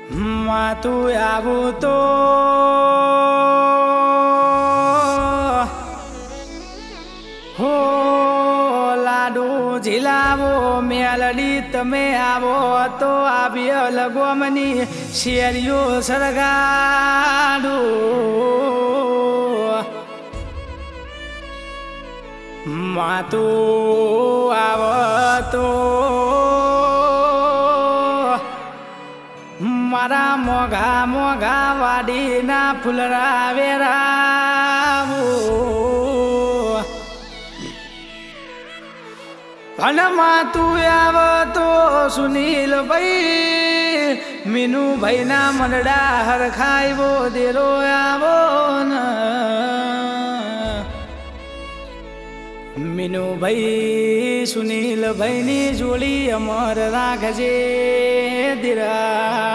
તું આવું તો હો લાડુ ઝીલાવો મેલડી તમે આવો તો આવ્ય લગોમની શેરીઓ સરગાડું તું આવતો મારા મોઘા મોઘા વાડીના ફૂલરા વેરાવું ભણમાં તું આવતો સુનીલ ભાઈ મીનુ ભાઈ ના મનડા હરખાઈવો દેરો આવો ને મીનુ ભાઈ સુનીલ ભાઈ ની જોડી અમર રાખજે દીરા